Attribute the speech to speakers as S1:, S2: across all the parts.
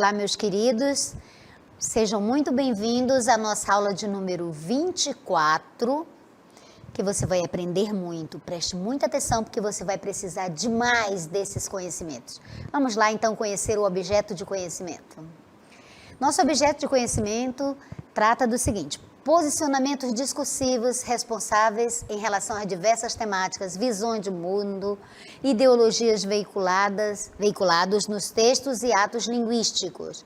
S1: Olá, meus queridos, sejam muito bem-vindos à nossa aula de número 24, que você vai aprender muito. Preste muita atenção, porque você vai precisar demais desses conhecimentos. Vamos lá, então, conhecer o objeto de conhecimento. Nosso objeto de conhecimento trata do seguinte: posicionamentos discursivos responsáveis em relação a diversas temáticas, visões de mundo, ideologias veiculados nos textos e atos linguísticos.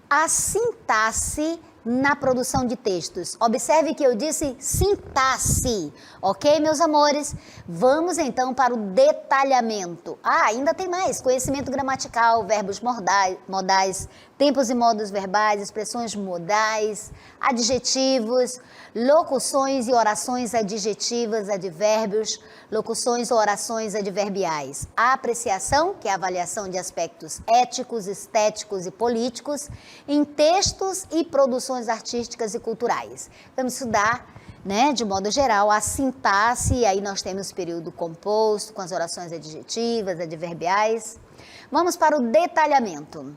S1: A sintaxe na produção de textos. Observe que eu disse sintaxe, ok, meus amores? Vamos então para o detalhamento. Ainda tem mais: conhecimento gramatical, verbos modais, tempos e modos verbais, expressões modais, adjetivos, locuções e orações adjetivas, advérbios, locuções ou orações adverbiais. A apreciação, que é a avaliação de aspectos éticos, estéticos e políticos em textos e produções artísticas e culturais. Vamos estudar, de modo geral, a sintaxe, e aí nós temos o período composto, com as orações adjetivas, adverbiais. Vamos para o detalhamento.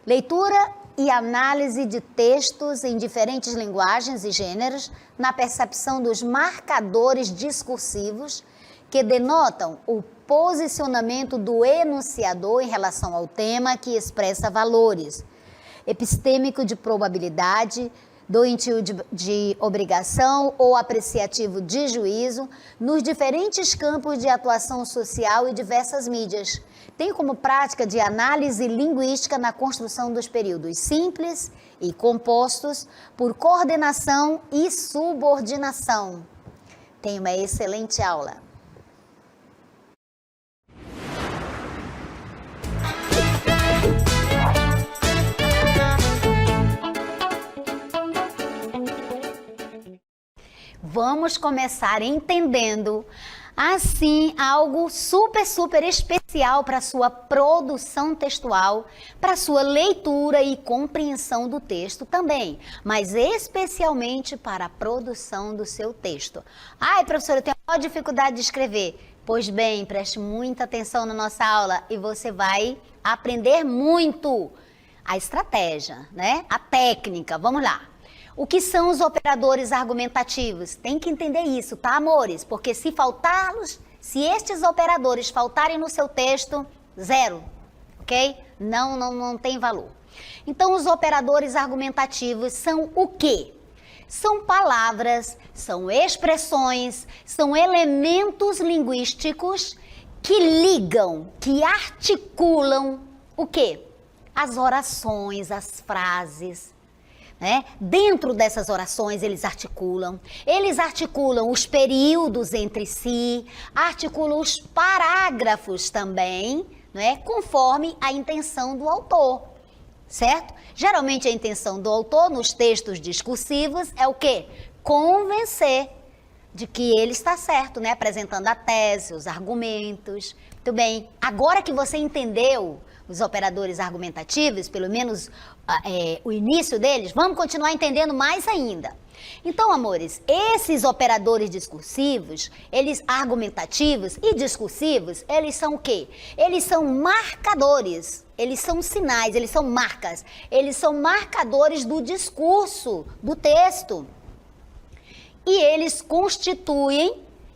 S1: Leitura e análise de textos em diferentes linguagens e gêneros, na percepção dos marcadores discursivos, que denotam o posicionamento do enunciador em relação ao tema que expressa valores. Epistêmico de probabilidade, doentio de obrigação ou apreciativo de juízo, nos diferentes campos de atuação social e diversas mídias. Tem como prática de análise linguística na construção dos períodos simples e compostos por coordenação e subordinação. Tem uma excelente aula. Vamos começar entendendo, assim, algo super especial para a sua produção textual, para a sua leitura e compreensão do texto também, mas especialmente para a produção do seu texto. Ai, professora, eu tenho maior dificuldade de escrever. Pois bem, preste muita atenção na nossa aula e você vai aprender muito a estratégia, a técnica. Vamos lá. O que são os operadores argumentativos? Tem que entender isso, tá, amores? Porque se estes operadores faltarem no seu texto, zero, ok? Não tem valor. Então, os operadores argumentativos são o quê? São palavras, são expressões, são elementos linguísticos que ligam, que articulam o quê? As orações, as frases. Dentro dessas orações eles articulam os períodos entre si, articulam os parágrafos também, conforme a intenção do autor, certo? Geralmente a intenção do autor nos textos discursivos é o quê? Convencer de que ele está certo, apresentando a tese, os argumentos. Muito bem, agora que você entendeu os operadores argumentativos, pelo menos o início deles, vamos continuar entendendo mais ainda. Então, amores, esses operadores discursivos, argumentativos e discursivos, eles são o quê? Eles são marcadores, eles são sinais, eles são marcas, eles são marcadores do discurso, do texto. E eles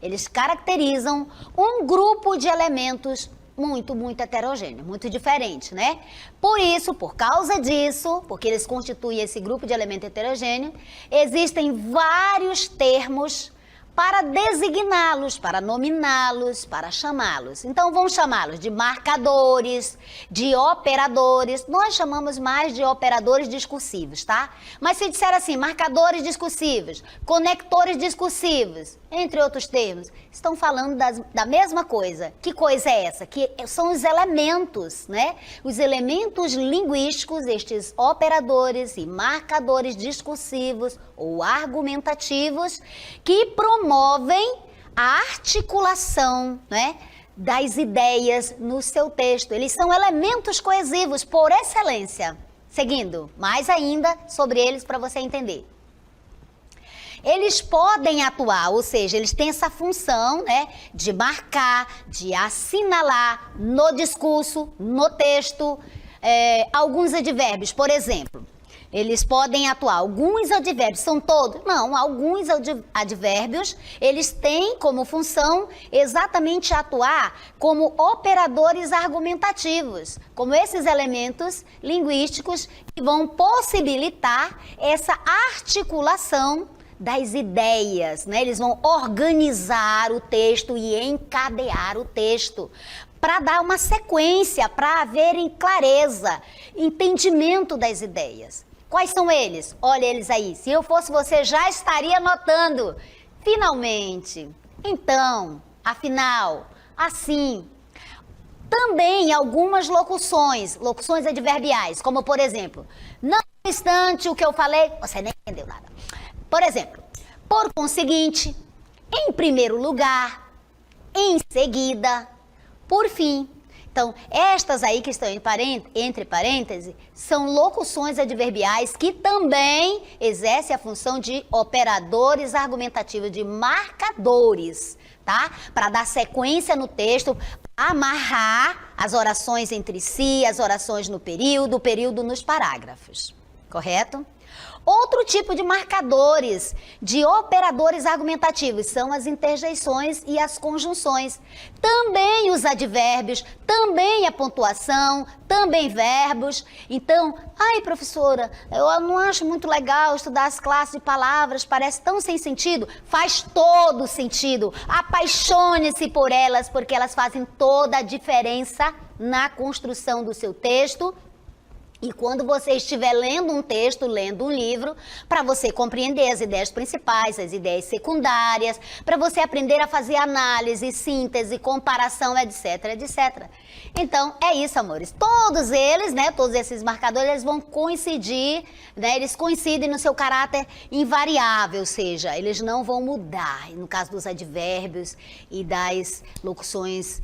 S1: eles caracterizam um grupo de elementos muito heterogêneo, muito diferente, por causa disso, porque eles constituem esse grupo de elemento heterogêneo, existem vários termos para designá-los, para nominá-los, para chamá-los. Então, vamos chamá-los de marcadores, de operadores. Nós chamamos mais de operadores discursivos, tá? Mas se disser assim, marcadores discursivos, conectores discursivos, entre outros termos, estão falando da mesma coisa. Que coisa é essa? Que são os elementos, Os elementos linguísticos, estes operadores e marcadores discursivos ou argumentativos, que promovem a articulação, das ideias no seu texto. Eles são elementos coesivos por excelência. Seguindo, mais ainda sobre eles para você entender. Eles podem atuar, ou seja, eles têm essa função, de marcar, de assinalar no discurso, no texto, alguns advérbios, por exemplo. Eles podem atuar. Alguns advérbios, são todos? Não, alguns advérbios, eles têm como função exatamente atuar como operadores argumentativos, como esses elementos linguísticos que vão possibilitar essa articulação das ideias, né? Eles vão organizar o texto e encadear o texto para dar uma sequência, para haverem clareza, entendimento das ideias. Quais são eles? Olha eles aí. Se eu fosse você, já estaria anotando. Finalmente. Então, afinal, assim. Também algumas locuções adverbiais, como por exemplo, não obstante o que eu falei, você nem entendeu nada. Por exemplo, por conseguinte, em primeiro lugar, em seguida, por fim. Então, estas aí que estão entre parênteses são locuções adverbiais que também exercem a função de operadores argumentativos, de marcadores, tá? Para dar sequência no texto, amarrar as orações entre si, as orações no período, o período nos parágrafos, correto? Outro tipo de marcadores, de operadores argumentativos, são as interjeições e as conjunções. Também os advérbios, também a pontuação, também verbos. Então, ai professora, eu não acho muito legal estudar as classes de palavras, parece tão sem sentido. Faz todo sentido. Apaixone-se por elas, porque elas fazem toda a diferença na construção do seu texto. E quando você estiver lendo um texto, lendo um livro, para você compreender as ideias principais, as ideias secundárias, para você aprender a fazer análise, síntese, comparação, etc, etc. Então, é isso, amores. Todos eles, né, todos esses marcadores, eles vão coincidir, né, eles coincidem no seu caráter invariável, ou seja, eles não vão mudar, no caso dos advérbios e das locuções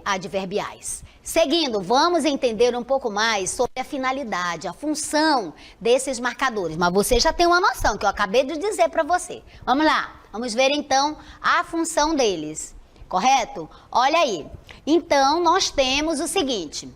S1: adverbiais. Seguindo, vamos entender um pouco mais sobre a finalidade, a função desses marcadores. Mas você já tem uma noção que eu acabei de dizer para você. Vamos lá, vamos ver então a função deles, correto? Olha aí, então nós temos o seguinte.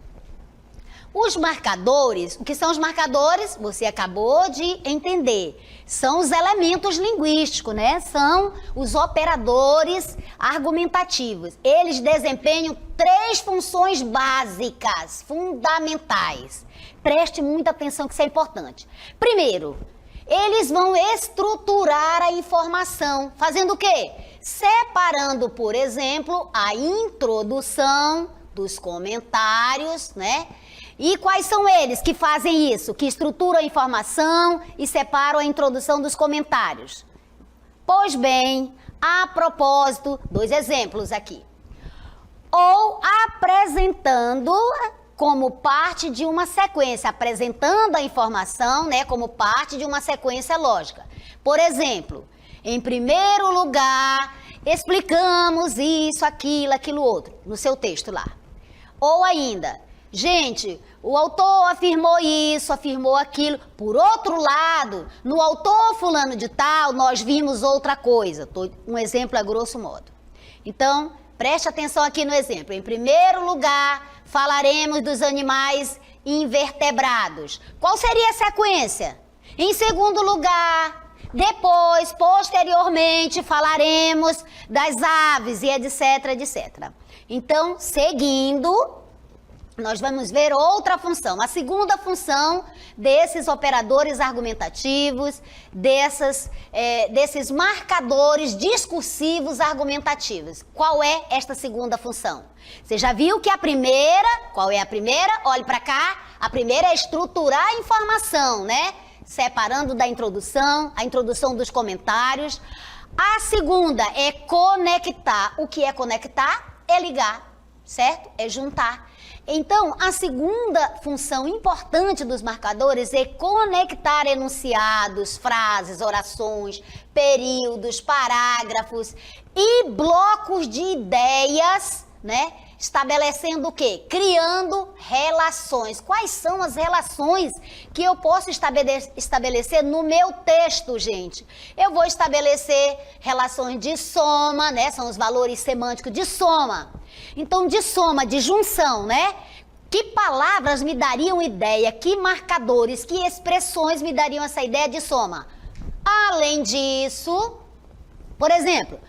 S1: Os marcadores, o que são os marcadores? Você acabou de entender. São os elementos linguísticos, né? São os operadores argumentativos. Eles desempenham 3 funções básicas, fundamentais. Preste muita atenção que isso é importante. Primeiro, eles vão estruturar a informação. Fazendo o quê? Separando, por exemplo, a introdução dos comentários, né? E quais são eles que fazem isso? Que estruturam a informação e separam a introdução dos comentários? Pois bem, a propósito, 2 exemplos aqui. Ou apresentando como parte de uma sequência, apresentando a informação, né, como parte de uma sequência lógica. Por exemplo, em primeiro lugar, explicamos isso, aquilo outro, no seu texto lá. Ou ainda, gente, o autor afirmou isso, afirmou aquilo. Por outro lado, no autor fulano de tal, nós vimos outra coisa. Um exemplo a grosso modo. Então, preste atenção aqui no exemplo. Em primeiro lugar, falaremos dos animais invertebrados. Qual seria a sequência? Em segundo lugar, depois, posteriormente, falaremos das aves e etc, etc. Então, seguindo, nós vamos ver outra função, a segunda função desses operadores argumentativos, desses marcadores discursivos argumentativos. Qual é esta segunda função? Você já viu que a primeira, qual é a primeira? Olhe para cá, a primeira é estruturar a informação, né? Separando da introdução, a introdução dos comentários. A segunda é conectar. O que é conectar? É ligar, certo? É juntar. Então, a segunda função importante dos marcadores é conectar enunciados, frases, orações, períodos, parágrafos e blocos de ideias, né? Estabelecendo o quê? Criando relações. Quais são as relações que eu posso estabelecer no meu texto, gente? Eu vou estabelecer relações de soma, né? São os valores semânticos de soma. Então, de soma, de junção, né? Que palavras me dariam ideia, que marcadores, que expressões me dariam essa ideia de soma? Além disso, por exemplo,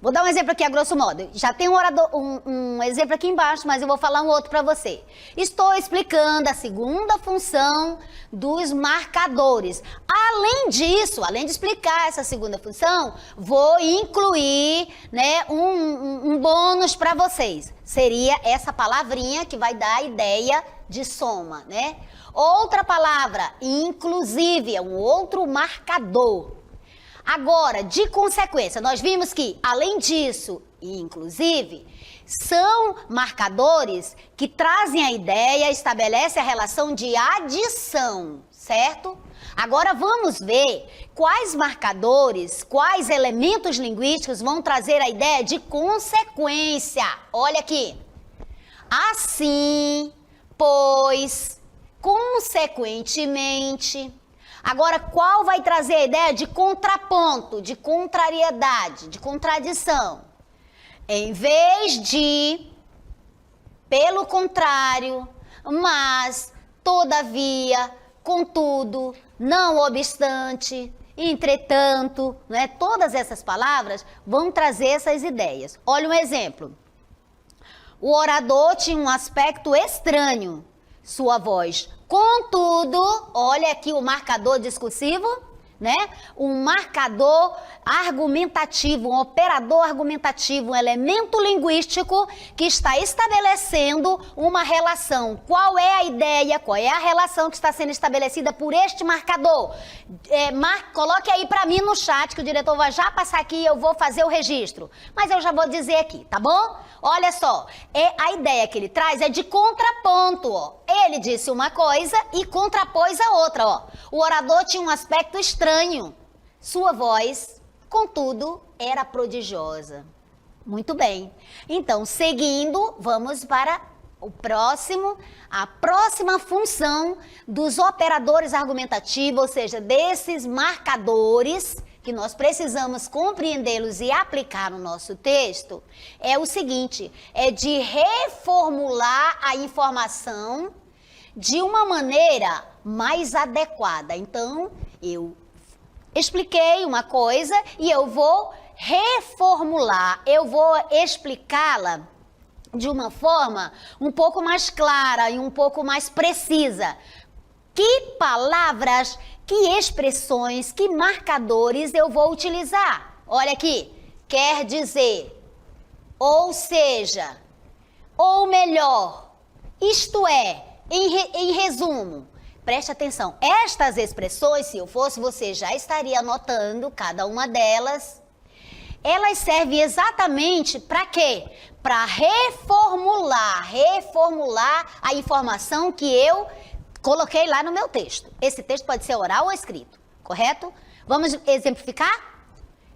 S1: vou dar um exemplo aqui a grosso modo. Já tem um exemplo aqui embaixo, mas eu vou falar um outro para você. Estou explicando a segunda função dos marcadores. Além disso, além de explicar essa segunda função, vou incluir, né, um bônus para vocês. Seria essa palavrinha que vai dar a ideia de soma, né? Outra palavra, inclusive, é um outro marcador. Agora, de consequência, nós vimos que, além disso, e inclusive, são marcadores que trazem a ideia, estabelecem a relação de adição, certo? Agora vamos ver quais marcadores, quais elementos linguísticos vão trazer a ideia de consequência. Olha aqui. Assim, pois, consequentemente. Agora, qual vai trazer a ideia de contraponto, de contrariedade, de contradição? Em vez de, pelo contrário, mas, todavia, contudo, não obstante, entretanto, né? Todas essas palavras vão trazer essas ideias. Olha um exemplo. O orador tinha um aspecto estranho, sua voz. Contudo, olha aqui o marcador discursivo, né? Um marcador argumentativo, um operador argumentativo, um elemento linguístico que está estabelecendo uma relação. Qual é a ideia, qual é a relação que está sendo estabelecida por este marcador? Coloque aí para mim no chat, que o diretor vai já passar aqui e eu vou fazer o registro. Mas eu já vou dizer aqui, tá bom? Olha só, a ideia que ele traz é de contraponto, ó. Ele disse uma coisa e contrapôs a outra, ó. O orador tinha um aspecto estranho. Sua voz, contudo, era prodigiosa. Muito bem. Então, seguindo, vamos para a próxima função dos operadores argumentativos, ou seja, desses marcadores que nós precisamos compreendê-los e aplicar no nosso texto, é o seguinte, é de reformular a informação de uma maneira mais adequada. Então, eu expliquei uma coisa e eu vou reformular, eu vou explicá-la de uma forma um pouco mais clara e um pouco mais precisa. Que palavras, que expressões, que marcadores eu vou utilizar? Olha aqui, quer dizer, ou seja, ou melhor, isto é, em resumo. Preste atenção, estas expressões, se eu fosse você, já estaria anotando cada uma delas. Elas servem exatamente para quê? Para reformular a informação que eu coloquei lá no meu texto. Esse texto pode ser oral ou escrito, correto? Vamos exemplificar?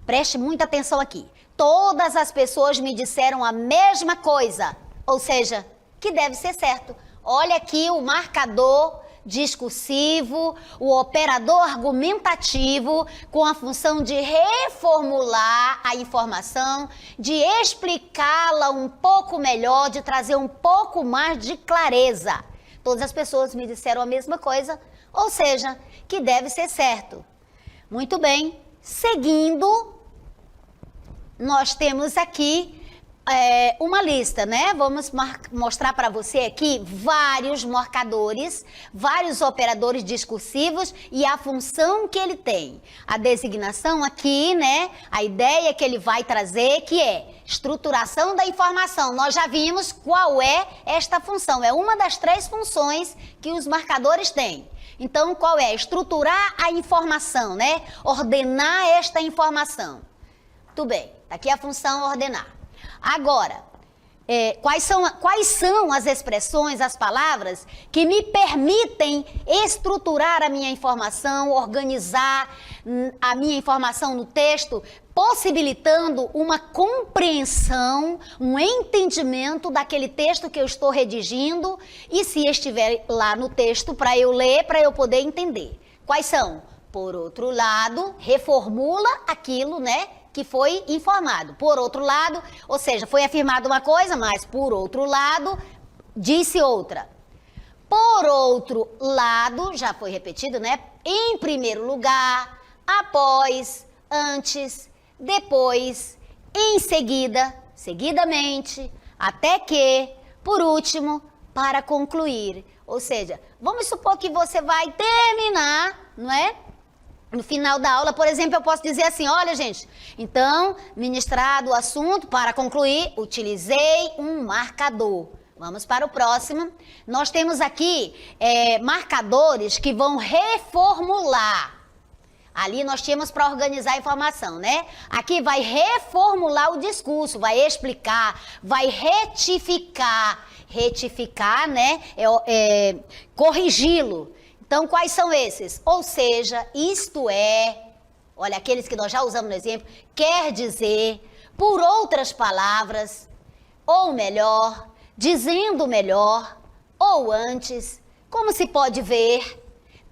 S1: Preste muita atenção aqui. Todas as pessoas me disseram a mesma coisa, ou seja, que deve ser certo. Olha aqui o marcador discursivo, o operador argumentativo com a função de reformular a informação, de explicá-la um pouco melhor, de trazer um pouco mais de clareza. Todas as pessoas me disseram a mesma coisa, ou seja, que deve ser certo. Muito bem, seguindo, nós temos aqui uma lista, né? Vamos mostrar para você aqui vários marcadores, vários operadores discursivos e a função que ele tem. A designação aqui, né? A ideia que ele vai trazer, que é estruturação da informação. Nós já vimos qual é esta função. É uma das 3 funções que os marcadores têm. Então, qual é? Estruturar a informação, né? Ordenar esta informação. Muito bem, aqui a função ordenar. Agora, quais são as expressões, as palavras que me permitem estruturar a minha informação, organizar a minha informação no texto, possibilitando uma compreensão, um entendimento daquele texto que eu estou redigindo e se estiver lá no texto para eu ler, para eu poder entender. Quais são? Por outro lado, reformula aquilo, né, que foi informado. Por outro lado, ou seja, foi afirmada uma coisa, mas por outro lado, disse outra. Por outro lado, já foi repetido, né? Em primeiro lugar, após, antes, depois, em seguida, seguidamente, até que, por último, para concluir. Ou seja, vamos supor que você vai terminar, não é? No final da aula, por exemplo, eu posso dizer assim, olha, gente, então, ministrado o assunto, para concluir, utilizei um marcador. Vamos para o próximo. Nós temos aqui marcadores que vão reformular. Ali nós tínhamos para organizar a informação, né? Aqui vai reformular o discurso, vai explicar, vai retificar. Retificar, né? Corrigi-lo. Então, quais são esses? Ou seja, isto é, olha, aqueles que nós já usamos no exemplo, quer dizer, por outras palavras, ou melhor, dizendo melhor, ou antes, como se pode ver,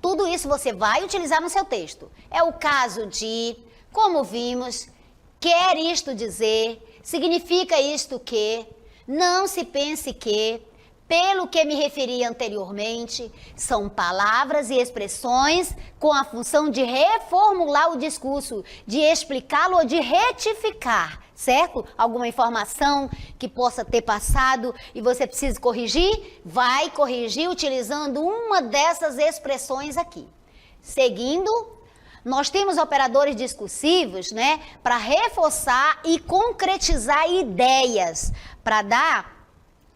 S1: tudo isso você vai utilizar no seu texto. É o caso de, como vimos, quer isto dizer, significa isto que, não se pense que, pelo que me referi anteriormente, são palavras e expressões com a função de reformular o discurso, de explicá-lo ou de retificar, certo? Alguma informação que possa ter passado e você precisa corrigir, vai corrigir utilizando uma dessas expressões aqui. Seguindo, nós temos operadores discursivos, né, para reforçar e concretizar ideias, para dar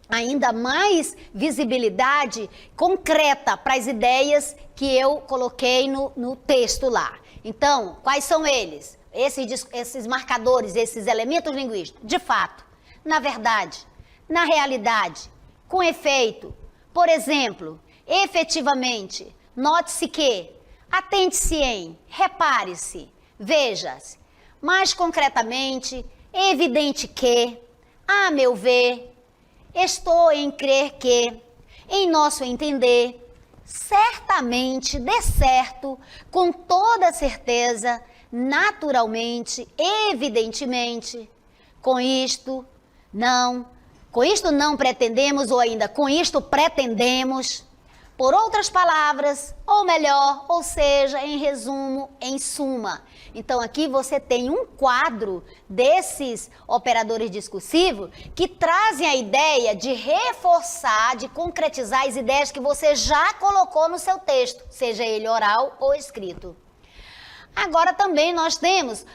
S1: ainda mais visibilidade concreta para as ideias que eu coloquei no texto lá. Então, quais são eles? Esses marcadores, esses elementos linguísticos. De fato, na verdade, na realidade, com efeito. Por exemplo, efetivamente, note-se que, atente-se em, repare-se, veja-se. Mais concretamente, evidente que, a meu ver, estou em crer que, em nosso entender, certamente, de certo, com toda certeza, naturalmente, evidentemente, com isto não pretendemos, ou ainda com isto pretendemos, por outras palavras, ou melhor, ou seja, em resumo, em suma. Então aqui você tem um quadro desses operadores discursivos que trazem a ideia de reforçar, de concretizar as ideias que você já colocou no seu texto, seja ele oral ou escrito. Agora também nós temos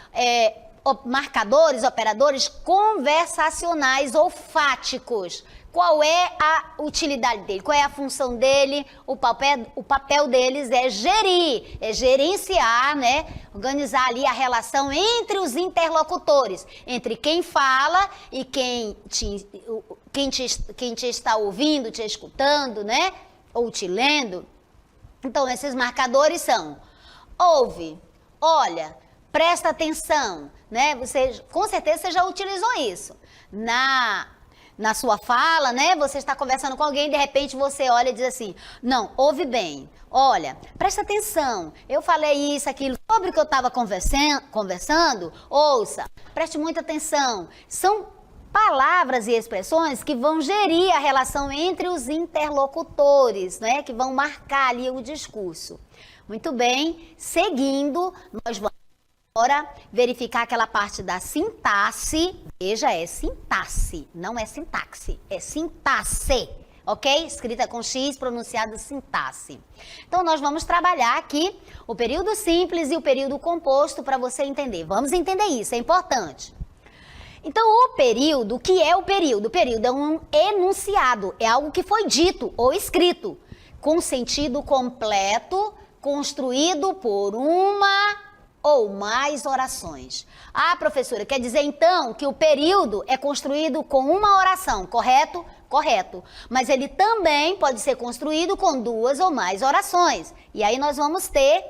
S1: marcadores, operadores conversacionais ou fáticos. Qual é a utilidade dele? Qual é a função dele? O papel deles é gerir, é gerenciar, né? Organizar ali a relação entre os interlocutores, entre quem fala e quem te está ouvindo, te escutando, né? Ou te lendo. Então, esses marcadores são: ouve, olha, presta atenção, né? Você, com certeza você já utilizou isso. Na sua fala, né? Você está conversando com alguém e de repente você olha e diz assim: não, ouve bem, olha, presta atenção, eu falei isso, aquilo, sobre o que eu estava conversando, ouça, preste muita atenção. São palavras e expressões que vão gerir a relação entre os interlocutores, né? Que vão marcar ali o discurso. Muito bem, seguindo, nós vamos agora verificar aquela parte da sintaxe. Veja, é sintaxe, não é sintaxe, é sintaxe, ok? Escrita com X, pronunciada sintaxe. Então, nós vamos trabalhar aqui o período simples e o período composto para você entender. Vamos entender isso, é importante. Então, o período, o que é o período? O período é um enunciado, é algo que foi dito ou escrito, com sentido completo, construído por uma ou mais orações. Ah, professora, quer dizer então que o período é construído com uma oração, correto? Correto. Mas ele também pode ser construído com duas ou mais orações. E aí nós vamos ter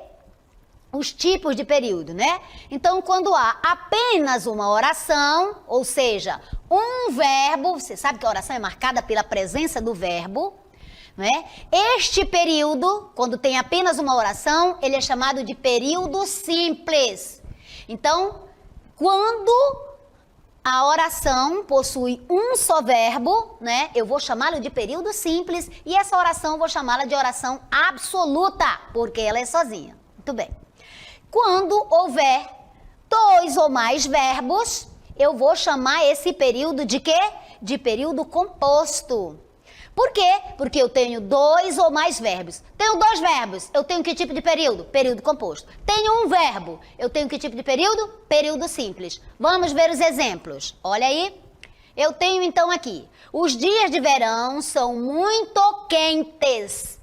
S1: os tipos de período, né? Então, quando há apenas uma oração, ou seja, um verbo, você sabe que a oração é marcada pela presença do verbo, né? Este período, quando tem apenas uma oração, ele é chamado de período simples. Então, quando A oração possui um só verbo, né? Eu vou chamá-lo de período simples e essa oração eu vou chamá-la de oração absoluta, porque ela é sozinha. Muito bem. Quando houver 2 ou mais verbos, eu vou chamar esse período de quê? De período composto. Por quê? Porque eu tenho 2 ou mais verbos. Tenho 2 verbos, eu tenho que tipo de período? Período composto. Tenho um verbo, eu tenho que tipo de período? Período simples. Vamos ver os exemplos. Olha aí. Eu tenho então aqui, os dias de verão são muito quentes.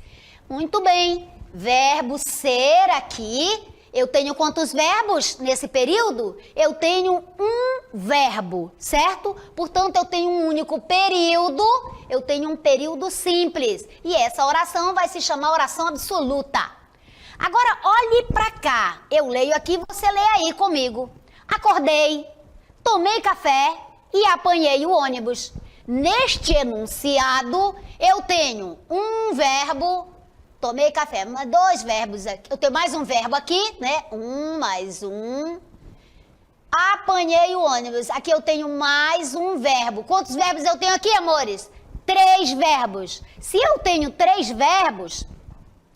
S1: Muito bem. Verbo ser aqui. Eu tenho quantos verbos nesse período? Eu tenho um verbo, certo? Portanto, eu tenho um único período, eu tenho um período simples. E essa oração vai se chamar oração absoluta. Agora, olhe para cá. Eu leio aqui, você lê aí comigo. Acordei, tomei café e apanhei o ônibus. Neste enunciado, eu tenho um verbo. Tomei café, 2 verbos aqui. Eu tenho mais um verbo aqui, né? Mais um. Apanhei o ônibus. Aqui eu tenho mais um verbo. Quantos verbos eu tenho aqui, amores? 3 verbos. Se eu tenho 3 verbos,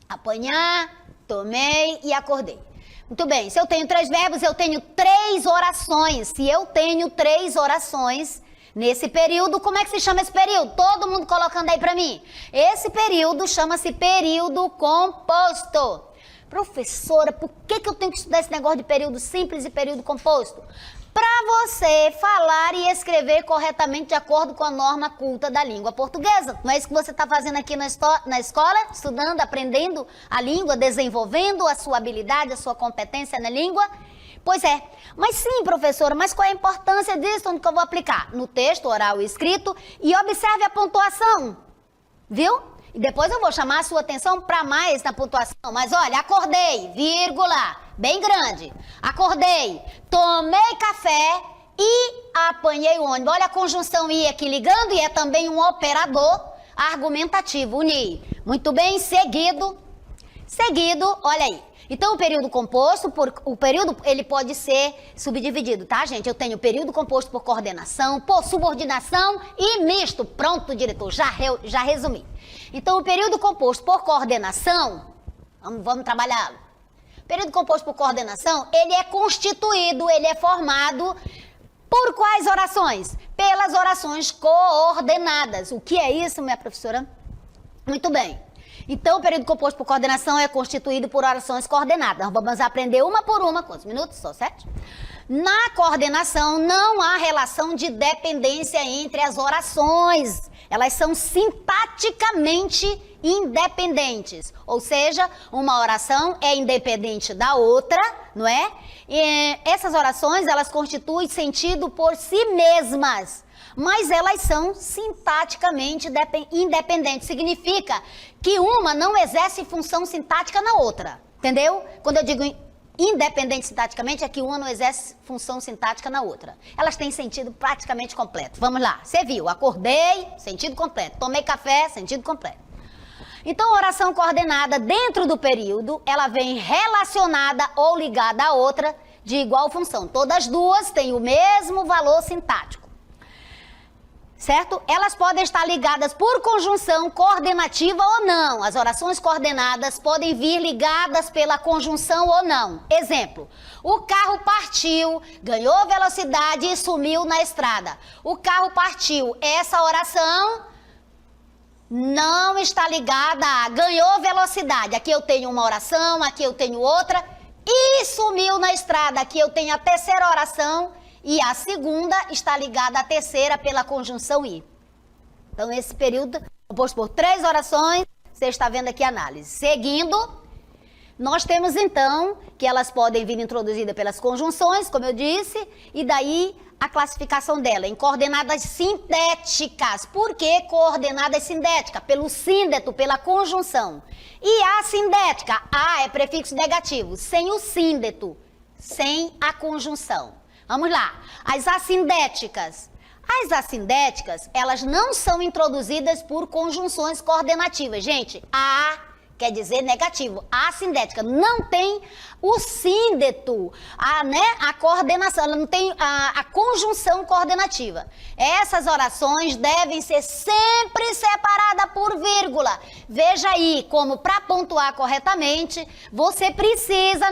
S1: apanhar, tomei e acordei. Muito bem. Se eu tenho 3 verbos, eu tenho 3 orações. Se eu tenho 3 orações... Nesse período, como é que se chama esse período? Todo mundo colocando aí pra mim. Esse período chama-se período composto. Professora, por que eu tenho que estudar esse negócio de período simples e período composto? Para você falar e escrever corretamente de acordo com a norma culta da língua portuguesa. Não é isso que você está fazendo aqui na escola? Estudando, aprendendo a língua, desenvolvendo a sua habilidade, a sua competência na língua? Pois é, mas sim, professora, mas qual é a importância disso? Onde que eu vou aplicar? No texto oral e escrito, e observe a pontuação, viu? E depois eu vou chamar a sua atenção para mais na pontuação. Mas olha, acordei, vírgula, bem grande. Acordei, tomei café e apanhei o ônibus. Olha a conjunção I aqui ligando e é também um operador argumentativo, unir. Muito bem, seguido, olha aí. Então, o período composto, ele pode ser subdividido, tá, gente? Eu tenho período composto por coordenação, por subordinação e misto. Pronto, diretor, já resumi. Então, o período composto por coordenação, vamos trabalhá-lo. Período composto por coordenação, ele é constituído, ele é formado por quais orações? Pelas orações coordenadas. O que é isso, minha professora? Muito bem. Então, o período composto por coordenação é constituído por orações coordenadas. Vamos aprender uma por uma. Quantos minutos? Só 7? Na coordenação, não há relação de dependência entre as orações. Elas são sintaticamente independentes. Ou seja, uma oração é independente da outra, não é? E essas orações, elas constituem sentido por si mesmas. Mas elas são sintaticamente independentes. Significa que uma não exerce função sintática na outra. Entendeu? Quando eu digo independente sintaticamente, é que uma não exerce função sintática na outra. Elas têm sentido praticamente completo. Vamos lá. Você viu, acordei, sentido completo. Tomei café, sentido completo. Então, a oração coordenada dentro do período, ela vem relacionada ou ligada à outra de igual função. Todas as duas têm o mesmo valor sintático. Certo? Elas podem estar ligadas por conjunção coordenativa ou não. As orações coordenadas podem vir ligadas pela conjunção ou não. Exemplo, o carro partiu, ganhou velocidade e sumiu na estrada. O carro partiu. Essa oração não está ligada a ganhou velocidade. Aqui eu tenho uma oração, aqui eu tenho outra. E sumiu na estrada. Aqui eu tenho a terceira oração. E a segunda está ligada à terceira pela conjunção I. Então, esse período composto por 3 orações, você está vendo aqui a análise. Seguindo, nós temos então que elas podem vir introduzidas pelas conjunções, como eu disse, e daí a classificação dela em coordenadas sintéticas. Por que coordenadas sintéticas? Pelo síndeto, pela conjunção. E a sindética, A é prefixo negativo, sem o síndeto, sem a conjunção. Vamos lá, as assindéticas. As assindéticas, elas não são introduzidas por conjunções coordenativas. Gente, A quer dizer negativo. Assindética, não tem o síndeto, a coordenação, ela não tem a conjunção coordenativa. Essas orações devem ser sempre separadas por vírgula. Veja aí como para pontuar corretamente, você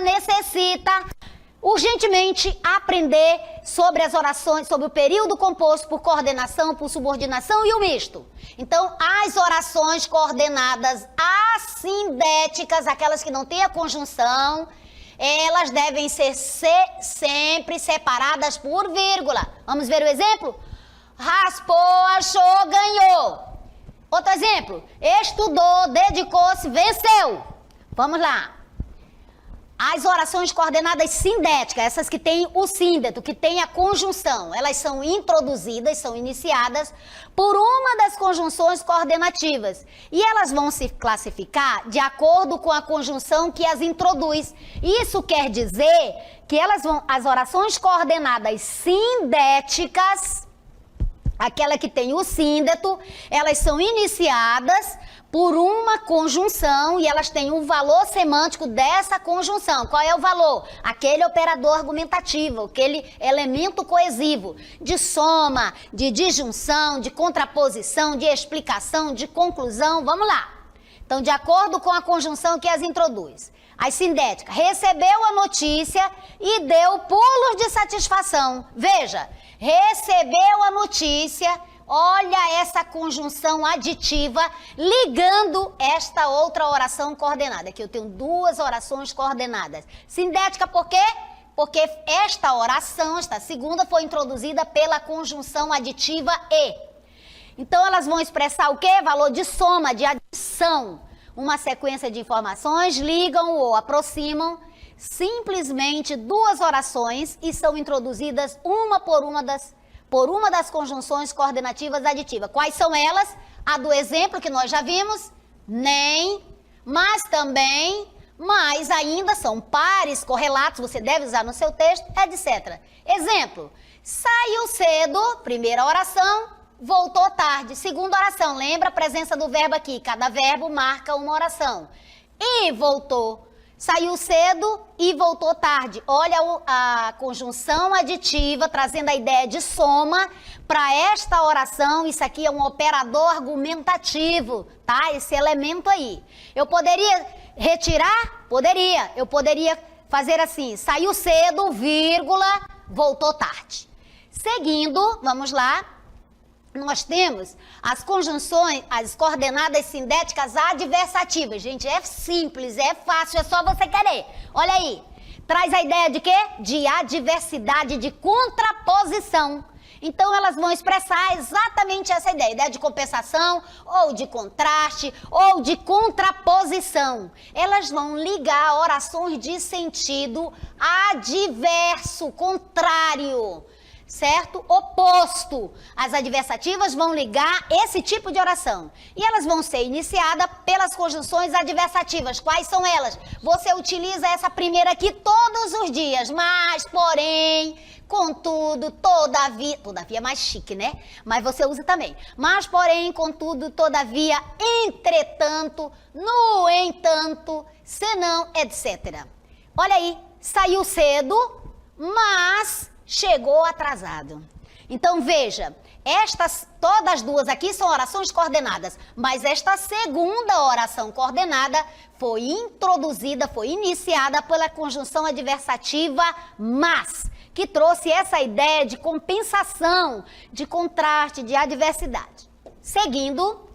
S1: necessita urgentemente aprender sobre as orações, sobre o período composto por coordenação, por subordinação e o misto. Então, as orações coordenadas assindéticas, aquelas que não têm a conjunção, elas devem ser sempre separadas por vírgula. Vamos ver o exemplo? Raspou, achou, ganhou. Outro exemplo, estudou, dedicou-se, venceu. Vamos lá. As orações coordenadas sindéticas, essas que têm o síndeto, que têm a conjunção, elas são introduzidas, são iniciadas por uma das conjunções coordenativas. E elas vão se classificar de acordo com a conjunção que as introduz. Isso quer dizer que as orações coordenadas sindéticas, aquela que tem o síndeto, elas são iniciadas por uma conjunção e elas têm um valor semântico dessa conjunção. Qual é o valor? Aquele operador argumentativo, aquele elemento coesivo de soma, de disjunção, de contraposição, de explicação, de conclusão. Vamos lá. Então, de acordo com a conjunção que as introduz. A sindética recebeu a notícia e deu pulos de satisfação. Veja, recebeu a notícia. Olha essa conjunção aditiva ligando esta outra oração coordenada. Aqui eu tenho duas orações coordenadas. Sindética por quê? Porque esta oração, esta segunda, foi introduzida pela conjunção aditiva e. Então elas vão expressar o quê? Valor de soma, de adição. Uma sequência de informações ligam ou aproximam simplesmente duas orações e são introduzidas uma por uma das conjunções coordenativas aditivas. Quais são elas? A do exemplo que nós já vimos, nem, mas também, mas ainda são pares, correlatos, você deve usar no seu texto, etc. Exemplo, saiu cedo, primeira oração, voltou tarde. Segunda oração, lembra a presença do verbo aqui, cada verbo marca uma oração. E voltou. Saiu cedo e voltou tarde. Olha a conjunção aditiva, trazendo a ideia de soma para esta oração. Isso aqui é um operador argumentativo, tá? Esse elemento aí. Eu poderia retirar? Poderia. Eu poderia fazer assim, saiu cedo, vírgula, voltou tarde. Seguindo, vamos lá. Nós temos as conjunções, as coordenadas sindéticas adversativas. Gente, é simples, é fácil, é só você querer. Olha aí, traz a ideia de quê? De adversidade, de contraposição. Então, elas vão expressar exatamente essa ideia de compensação, ou de contraste, ou de contraposição. Elas vão ligar orações de sentido adverso, contrário. Certo? Oposto. As adversativas vão ligar esse tipo de oração. E elas vão ser iniciadas pelas conjunções adversativas. Quais são elas? Você utiliza essa primeira aqui todos os dias. Mas, porém, contudo, todavia... Todavia é mais chique, né? Mas você usa também. Mas, porém, contudo, todavia, entretanto, no entanto, senão, etc. Olha aí. Saiu cedo, mas... chegou atrasado. Então, veja, todas duas aqui são orações coordenadas, mas esta segunda oração coordenada foi introduzida, foi iniciada pela conjunção adversativa mas, que trouxe essa ideia de compensação, de contraste, de adversidade. Seguindo,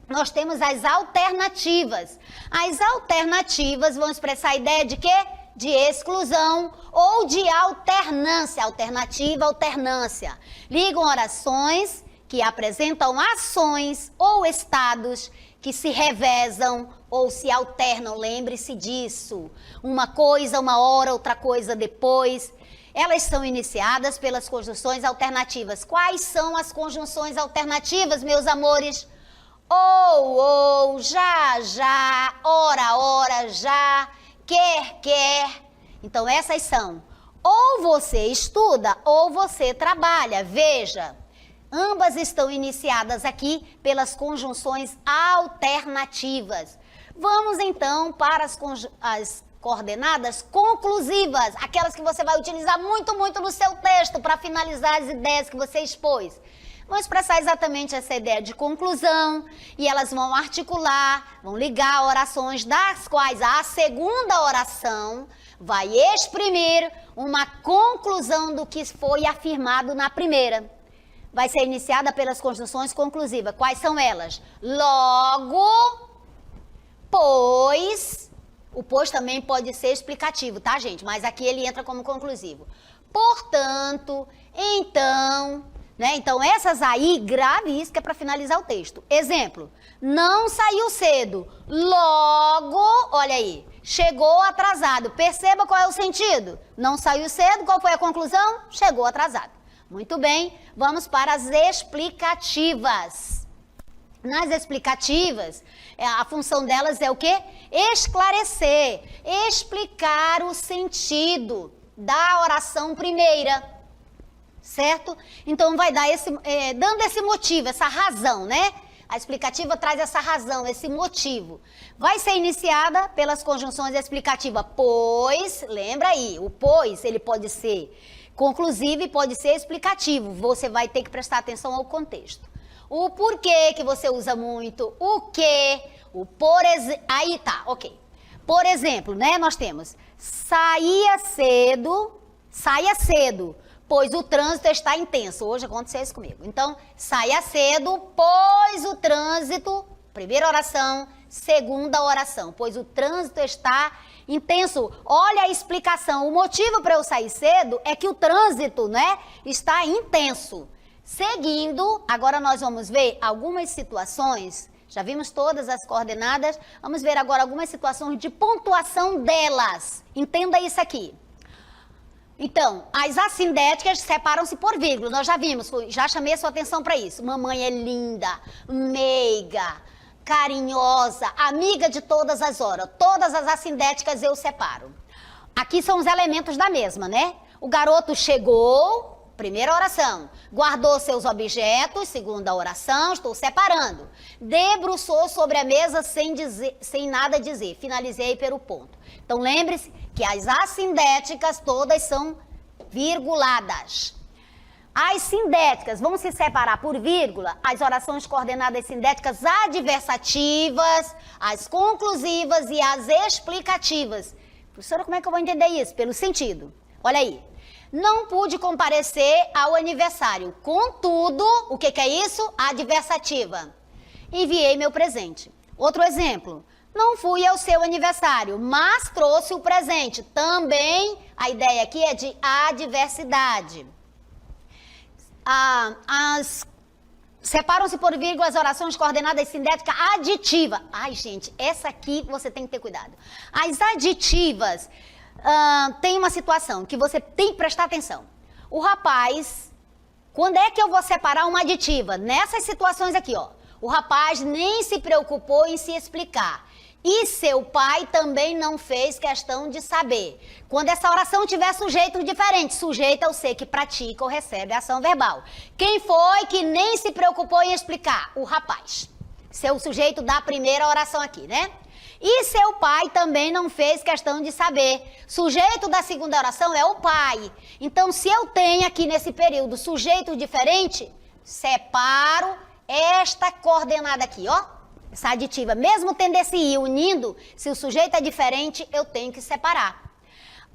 S1: nós temos as alternativas. As alternativas vão expressar a ideia de quê? De exclusão ou de alternância, alternativa, alternância. Ligam orações que apresentam ações ou estados que se revezam ou se alternam. Lembre-se disso. Uma coisa, uma hora, outra coisa depois. Elas são iniciadas pelas conjunções alternativas. Quais são as conjunções alternativas, meus amores? Ou, já, já, ora, já... quer. Então, essas são. Ou você estuda, ou você trabalha. Veja, ambas estão iniciadas aqui pelas conjunções alternativas. Vamos então para as coordenadas conclusivas, aquelas que você vai utilizar muito no seu texto para finalizar as ideias que você expôs. Vão expressar exatamente essa ideia de conclusão e elas vão articular, vão ligar orações das quais a segunda oração vai exprimir uma conclusão do que foi afirmado na primeira. Vai ser iniciada pelas conjunções conclusivas. Quais são elas? Logo, pois... O pois também pode ser explicativo, tá, gente? Mas aqui ele entra como conclusivo. Portanto, então, né? Então, essas aí, grave isso que é para finalizar o texto. Exemplo, não saiu cedo, logo, olha aí, chegou atrasado. Perceba qual é o sentido. Não saiu cedo, qual foi a conclusão? Chegou atrasado. Muito bem, vamos para as explicativas. Nas explicativas, a função delas é o quê? Esclarecer, explicar o sentido da oração primeira, certo? Então vai dar dando esse motivo, essa razão, né? A explicativa traz essa razão, esse motivo. Vai ser iniciada pelas conjunções explicativas, pois, lembra aí, o pois, ele pode ser conclusivo e pode ser explicativo. Você vai ter que prestar atenção ao contexto. O porquê que você usa muito, o que, o por exemplo, aí tá, ok. Por exemplo, né, nós temos saia cedo, pois o trânsito está intenso. Hoje aconteceu isso comigo. Então, saia cedo, pois o trânsito, primeira oração, segunda oração, pois o trânsito está intenso. Olha a explicação, o motivo para eu sair cedo é que o trânsito, né, está intenso. Seguindo, agora nós vamos ver algumas situações, já vimos todas as coordenadas, vamos ver agora algumas situações de pontuação delas. Entenda isso aqui. Então, as assindéticas separam-se por vírgula, nós já vimos, já chamei a sua atenção para isso. Mamãe é linda, meiga, carinhosa, amiga de todas as horas. Todas as assindéticas eu separo. Aqui são os elementos da mesma, né? O garoto chegou... Primeira oração, guardou seus objetos, segunda oração, estou separando. Debruçou sobre a mesa sem nada dizer, finalizei pelo ponto. Então lembre-se que as assindéticas todas são virguladas. As sindéticas vão se separar por vírgula, as orações coordenadas sindéticas adversativas, as conclusivas e as explicativas. Professora, como é que eu vou entender isso? Pelo sentido. Olha aí. Não pude comparecer ao aniversário. Contudo, o que é isso? Adversativa. Enviei meu presente. Outro exemplo. Não fui ao seu aniversário, mas trouxe o presente. Também a ideia aqui é de adversidade. Separam-se por vírgula as orações coordenadas sindética aditiva. Ai, gente, essa aqui você tem que ter cuidado. As aditivas... tem uma situação que você tem que prestar atenção. O rapaz, quando é que eu vou separar uma aditiva? Nessas situações aqui, ó. O rapaz nem se preocupou em se explicar. E seu pai também não fez questão de saber. Quando essa oração tiver sujeitos diferentes, sujeito é o ser que pratica ou recebe a ação verbal. Quem foi que nem se preocupou em explicar? O rapaz. Seu sujeito da primeira oração aqui, né? E seu pai também não fez questão de saber. Sujeito da segunda oração é o pai. Então, se eu tenho aqui nesse período sujeito diferente, separo esta coordenada aqui, ó. Essa aditiva. Mesmo tendo esse i unindo, se o sujeito é diferente, eu tenho que separar.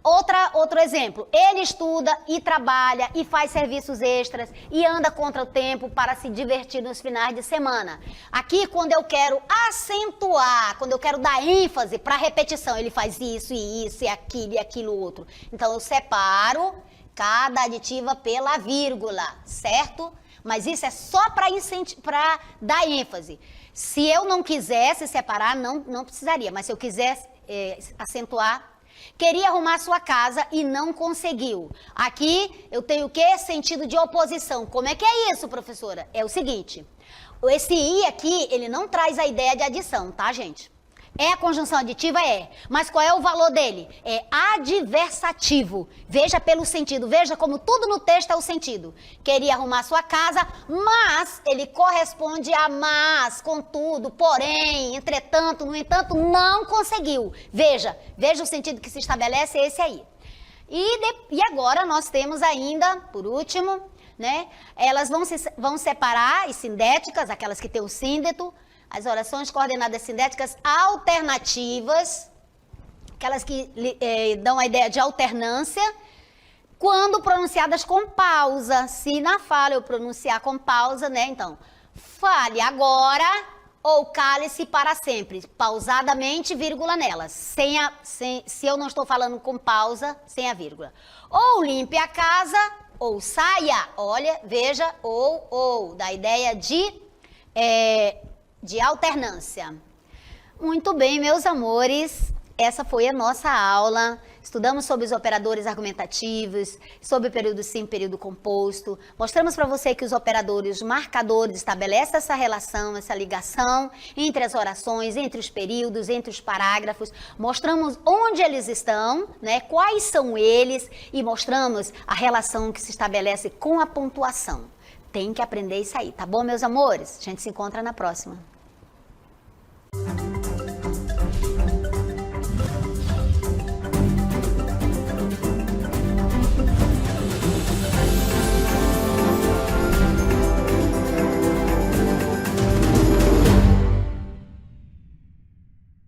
S1: Outro exemplo, ele estuda e trabalha e faz serviços extras e anda contra o tempo para se divertir nos finais de semana. Aqui, quando eu quero acentuar, quando eu quero dar ênfase para a repetição, ele faz isso e aquilo outro. Então, eu separo cada aditiva pela vírgula, certo? Mas isso é só para dar ênfase. Se eu não quisesse separar, não precisaria, mas se eu quisesse acentuar, queria arrumar sua casa e não conseguiu. Aqui eu tenho o quê? Sentido de oposição. Como é que é isso, professora? É o seguinte, esse i aqui, ele não traz a ideia de adição, tá, gente? É a conjunção aditiva? É. Mas qual é o valor dele? É adversativo. Veja pelo sentido. Veja como tudo no texto é o sentido. Queria arrumar sua casa, mas ele corresponde a mas, contudo, porém, entretanto, no entanto, não conseguiu. Veja o sentido que se estabelece, é esse aí. E agora nós temos ainda, por último, né? Elas vão separar as sindéticas, aquelas que têm o síndeto, as orações coordenadas sindéticas alternativas, aquelas que dão a ideia de alternância, quando pronunciadas com pausa. Se na fala eu pronunciar com pausa, né? Então, fale agora ou cale-se para sempre. Pausadamente, vírgula nelas. Se eu não estou falando com pausa, sem a vírgula. Ou limpe a casa, ou saia. Olha, veja, ou. Da ideia de alternância. Muito bem, meus amores, essa foi a nossa aula. Estudamos sobre os operadores argumentativos, sobre o período sim, período composto. Mostramos para você que os operadores, os marcadores, estabelecem essa relação, essa ligação entre as orações, entre os períodos, entre os parágrafos. Mostramos onde eles estão, né? Quais são eles e mostramos a relação que se estabelece com a pontuação. Tem que aprender isso aí, tá bom, meus amores? A gente se encontra na próxima.